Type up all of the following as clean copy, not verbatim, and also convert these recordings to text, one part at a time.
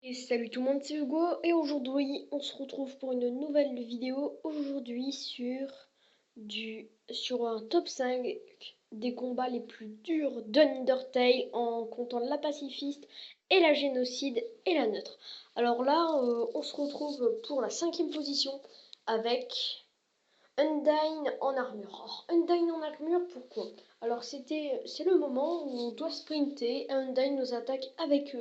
Et salut tout le monde, c'est Hugo et aujourd'hui on se retrouve pour une nouvelle vidéo aujourd'hui sur un top 5 des combats les plus durs d'Undertale en comptant la pacifiste et la génocide et la neutre. Alors là on se retrouve pour la 5e position avec Undyne en armure. Alors, Undyne en armure, pourquoi? Alors c'est le moment où on doit sprinter et Undyne nous attaque avec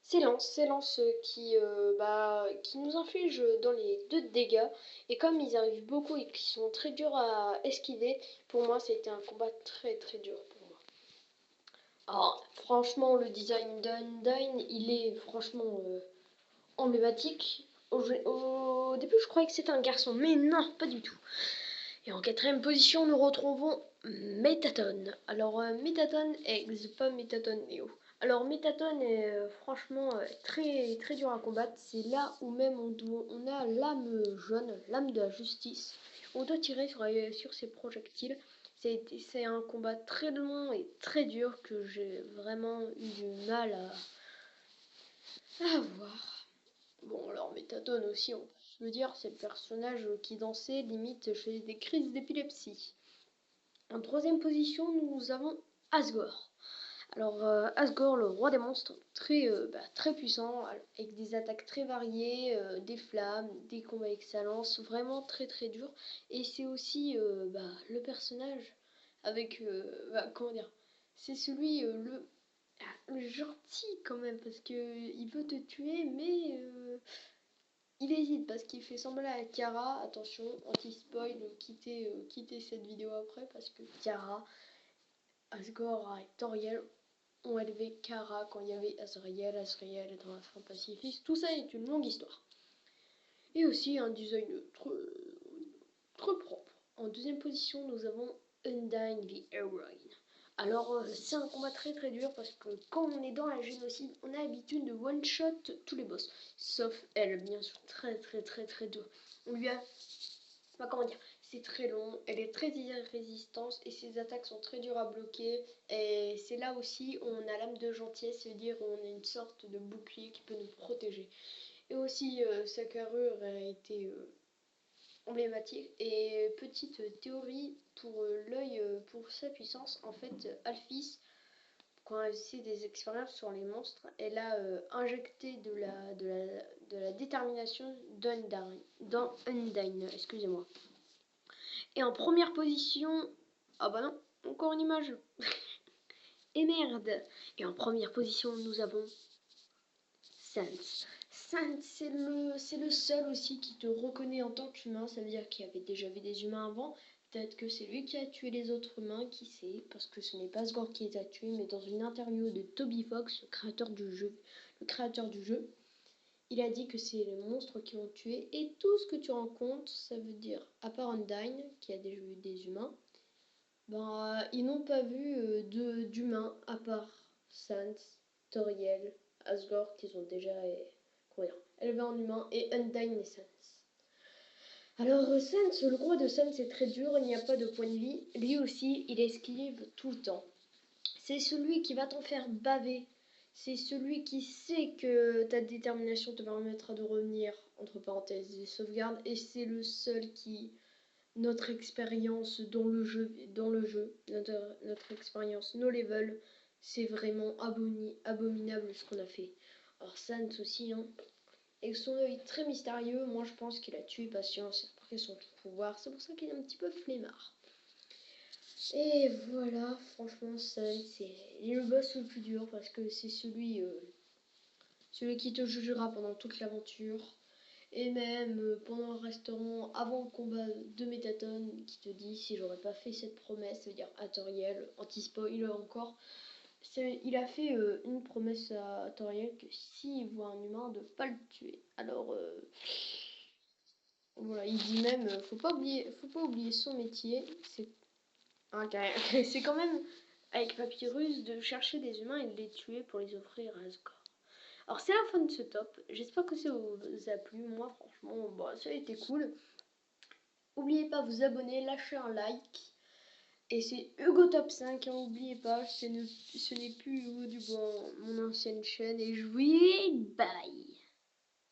ces lances qui nous infligent dans les 2 dégâts. Et comme ils arrivent beaucoup et qu'ils sont très durs à esquiver, pour moi c'était un combat très très dur pour moi. Alors franchement le design d'Undyne il est franchement emblématique. Au début je croyais que c'était un garçon, mais non, pas du tout. Et en 4e position nous retrouvons Métatone. Alors Métatone ex pas Métatone Neo. Alors Métatone est franchement très très dur à combattre. C'est là où même on a l'âme jaune, l'âme de la justice. On doit tirer sur ses projectiles. C'est un combat très long et très dur que j'ai vraiment eu du mal à voir. Bon alors Métatone aussi on peut se le dire, c'est le personnage qui dansait limite chez des crises d'épilepsie. En 3e position, nous avons Asgore. Alors Asgore, le roi des monstres, très puissant, avec des attaques très variées, des flammes, des combats excellence, vraiment très très dur. Et c'est aussi le personnage avec, comment dire, c'est celui, le gentil quand même, parce que il veut te tuer, mais il hésite parce qu'il fait semblant à Kara. Attention, anti-spoil, quittez cette vidéo après parce que Kara, Asgore et Toriel ont élevé Kara quand il y avait Azrael est dans la fin pacifiste. Tout ça est une longue histoire. Et aussi un design très propre. En 2e position, nous avons Undyne the Heroine. Alors c'est un combat très très dur parce que quand on est dans la génocide, on a l'habitude de one shot tous les boss, sauf elle, bien sûr, très très très très dur. On lui a, comment dire, c'est très long, elle est très résistante et ses attaques sont très dures à bloquer. Et c'est là aussi où on a l'âme de gentillesse, c'est-à-dire où on a une sorte de bouclier qui peut nous protéger. Et aussi sa carrure a été emblématique. Et petite théorie pour l'œil, pour sa puissance, en fait, Alphys, quand elle fait des expériences sur les monstres, elle a injecté de la détermination dans Undyne, excusez-moi. Et en première position, ah bah non, encore une image. Et merde. Et en première position, nous avons Sans. Sans, c'est le seul aussi qui te reconnaît en tant qu'humain. Ça veut dire qu'il y avait déjà vu des humains avant. Peut-être que c'est lui qui a tué les autres humains, qui sait, parce que ce n'est pas Asgore qui les a tués, mais dans une interview de Toby Fox, le créateur du jeu, il a dit que c'est les monstres qui l'ont tué. Et tout ce que tu rencontres, ça veut dire, à part Undyne, qui a déjà vu des humains, ils n'ont pas vu d'humains à part Sans, Toriel, Asgore qu'ils ont déjà élevé en humain et Undyne et Sans. Alors Sans, le roi de Sans est très dur, il n'y a pas de point de vie. Lui aussi, il esquive tout le temps. C'est celui qui va t'en faire baver. C'est celui qui sait que ta détermination te permettra de revenir, entre parenthèses, des sauvegardes. Et c'est le seul qui notre expérience dans le jeu, notre expérience, nos levels, c'est vraiment abominable ce qu'on a fait. Alors Sans aussi, hein, avec son œil très mystérieux, moi je pense qu'il a tué Patience après son pouvoir, c'est pour ça qu'il est un petit peu flemmard. Et voilà, franchement Sans, c'est le boss le plus dur parce que c'est celui qui te jugera pendant toute l'aventure. Et même pendant le restaurant, avant le combat de Métatone, qui te dit si j'aurais pas fait cette promesse, c'est-à-dire à Toriel, anti-spoiler encore, il a fait une promesse à Toriel que s'il voit un humain, de pas le tuer. Alors voilà, il dit même, faut pas oublier son métier, c'est quand même avec Papyrus de chercher des humains et de les tuer pour les offrir à Asgore. Alors c'est la fin de ce top, j'espère que ça vous a plu, moi franchement ça a été cool. N'oubliez pas de vous abonner, lâcher un like. Et c'est Hugo Top 5, hein, n'oubliez pas, ce n'est plus Hugo Dubois, mon ancienne chaîne. Et je vous dis bye.